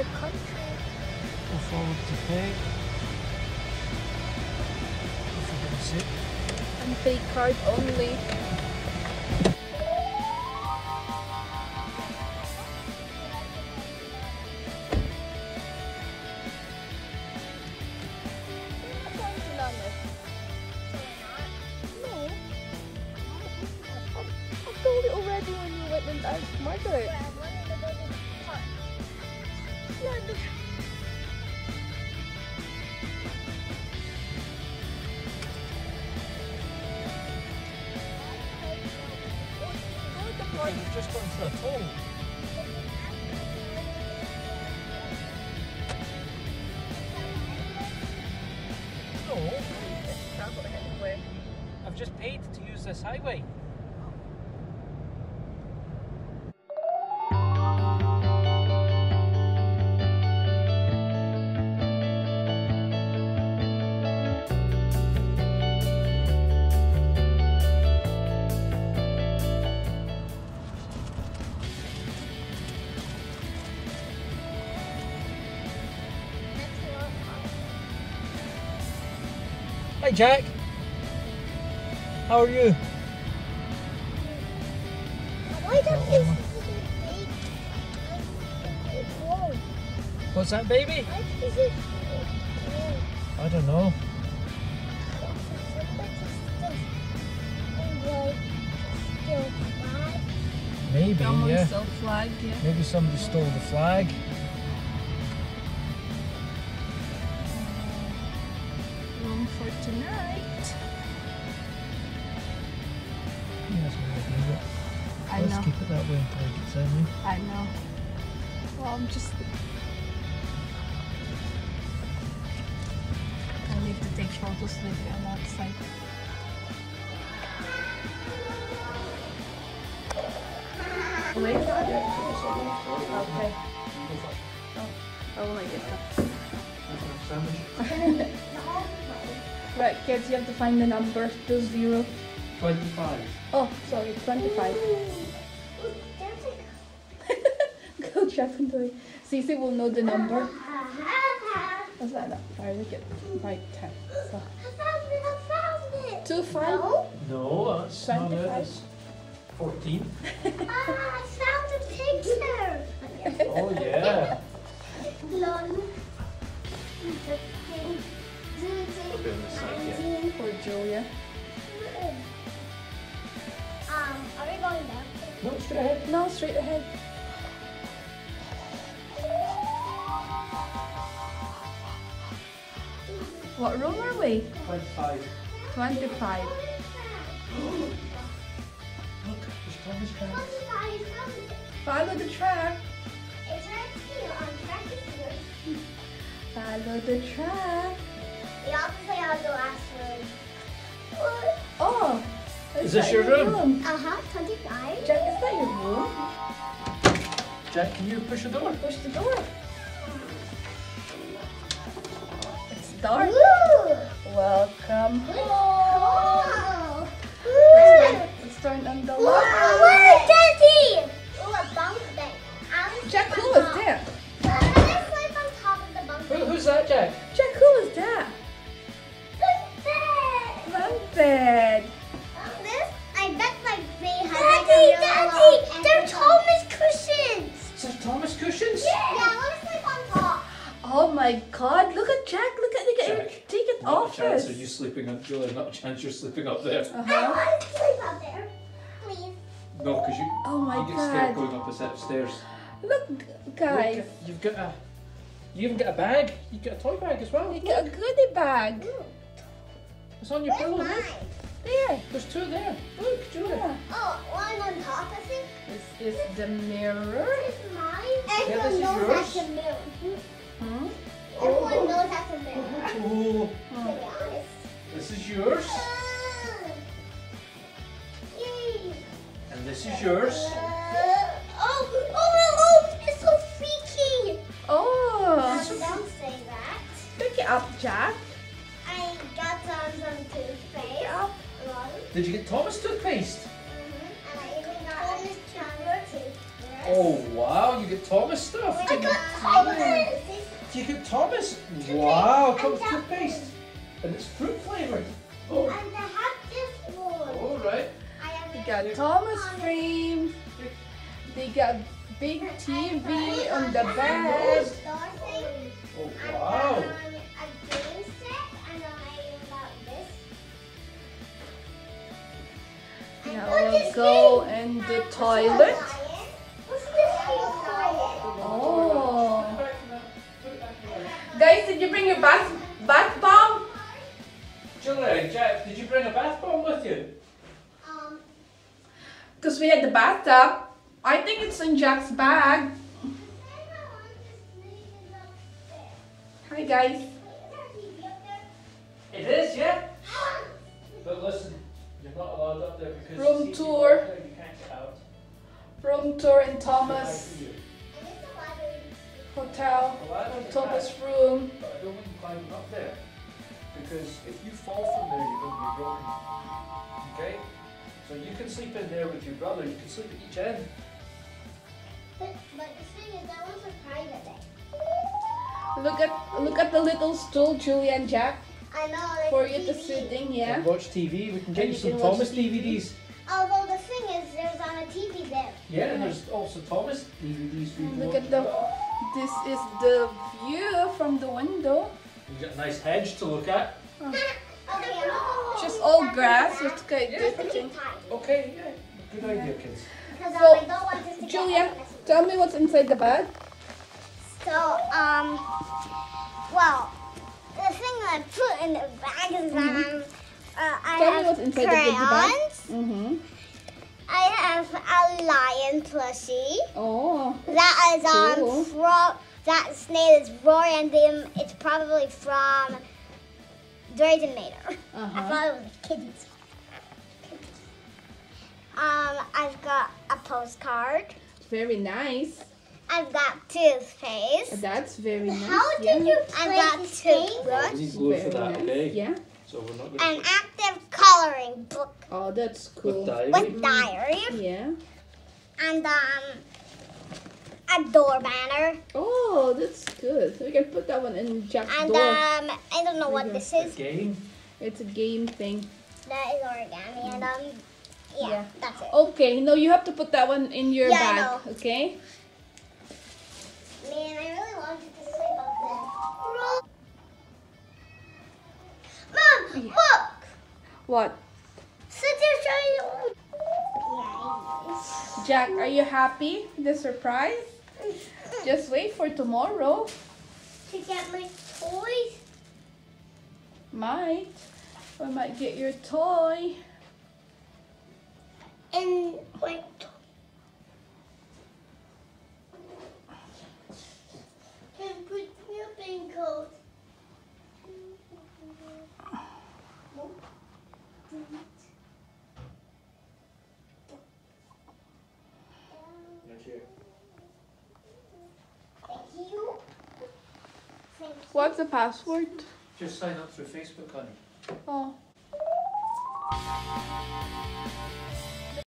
the country. Go forward to pay. For goodness sake. And pay card only. I told it already when you went and asked Margaret. Yeah, You've just gone for a toll. No, travel anywhere. I've just paid to use this highway. Hi Jack, how are you? Why don't you What's that, baby? Why is it I don't know. Maybe, yeah. Still flag, yeah. Maybe somebody stole the flag. Room for tonight. Yes, we'll leave it. I Let's know. keep it that way until it gets in. I know. Well, I'm just. I need to take photos later on that side. Wait. Okay. Oh, I will like it. Right, kids, you have to find the number. 20. 25. Oh, sorry, 25. Go check into it. Cece will know the number. What's that? Alright, look at right 10. So. I found it. 25. No, that's not it. 25. It's 14. I found a picture. Oh yeah. Lol. For Julia. Are we going down? No, straight ahead. No, straight ahead. What room are we? 25. 25. Look, there's Thomas Tracks. Follow the track. It's right here on track here. Follow the track. We also say how the last room. Oh, Is this your room? 25. Jack, is that your room? Jack, can you push the door? Push the door. It's dark. Ooh. Welcome home. Ooh. Let's turn on the Ooh, light. Daddy! Ooh, a bunk bed. Jack, who was that? I'm gonna sleep on top of the bunk bed. Who's that, Jack? Jack, who was that? Bunk bed. Bunk bed. This, I bet my bed has Daddy, they're Thomas cushions. Is that Thomas cushions? Yeah, I want to sleep on top. Oh my God! Look at Jack. Look at Jack, take it Not off a chance us. of you sleeping on Julia, not a chance you're sleeping up there. I want to sleep up there. Please. No, because you, Oh my you get scared God! going up a set of stairs. Look, guys. Look, you've got a, you even got a bag. You got a toy bag as well. You got a goodie bag. It's on your Where's pillow. mine? There. There's two there. Look, Julia. Yeah. Oh, one on top of it. This is the mirror. This is mine. this Everyone is knows yours. that's a mirror. Hmm? Everyone knows that's a mirror. Oh, To be honest. this is yours. Yay. And this is yours. Oh, it's so freaky. Oh, Don't say that. pick it up, Jack. I got some toothpaste. Up. Did you get Thomas toothpaste? And I even got Thomas toothbrush. Oh wow, you get Thomas stuff. I got Thomas. You get Thomas? Wow, Thomas toothpaste. And it's fruit flavored. Oh. And I have this one. All right. They got Thomas frame. They got big TV on the bed. Oh wow. A game set, and I about this. Now we'll go in the toilet. What's this for? Oh. Guys, did you bring your bath bomb? Julia, Jack, did you bring a bath bomb with you? Because we had the bathtub. I think it's in Jack's bag. Hi guys. It is, yeah. But listen, you're not allowed up there because Room you tour. You can't get out. Room tour in Thomas Hotel. Thomas room. But I don't want you climbing up there because if you fall from there, you're going to be broken. Okay? So you can sleep in there with your brother. You can sleep at each end. But the thing is, that was a private day. Look at the little stool, Julia and Jack, I know. for you to sit in. Yeah. And watch TV. We can get And you you some can watch Thomas TV. DVDs. Although the thing is, there's on a TV there. Yeah, and there's also Thomas DVDs for you to Look watch. at the. This is the view from the window. You got a nice hedge to look at. Okay, I'm not Just all grass. It's quite good. I think. Okay, yeah. Good idea, kids. because So, I don't want this to Julia, get tell me what's inside the bag. So, well, the thing that I put in the bag is I Tell me have what's inside the goodie bag. crayons. Mm-hmm. I have a lion plushie. Oh. That is Cool. That name is Rory, and it's probably from Dragonator. I Uh-huh. thought it was a kid's. I've got a postcard. Very nice. I've got toothpaste. That's very nice. How yeah. did you I've got toothbrush. We need glue for Very that, nice. okay? Yeah. So we're not An going to active coloring book Oh, that's with cool. diary. with diary Yeah. and a door banner Oh, that's good. We can put that one in Jack's and door. I don't know what this A is. game. It's a game thing. That is origami and yeah, Yeah. that's it. Okay, no, you have to put that one in your Yeah, I bag. know. Okay. Man, I really wanted to sleep up there. Mom, Yeah. look! What? Sit there showing Yeah. Jack, are you happy with the surprise? Just wait for tomorrow. To get my toys. Might. We might get your toy. And my and put your coat. Right here. Thank you. Thank you. What's the password? Just sign up through Facebook, honey. Oh.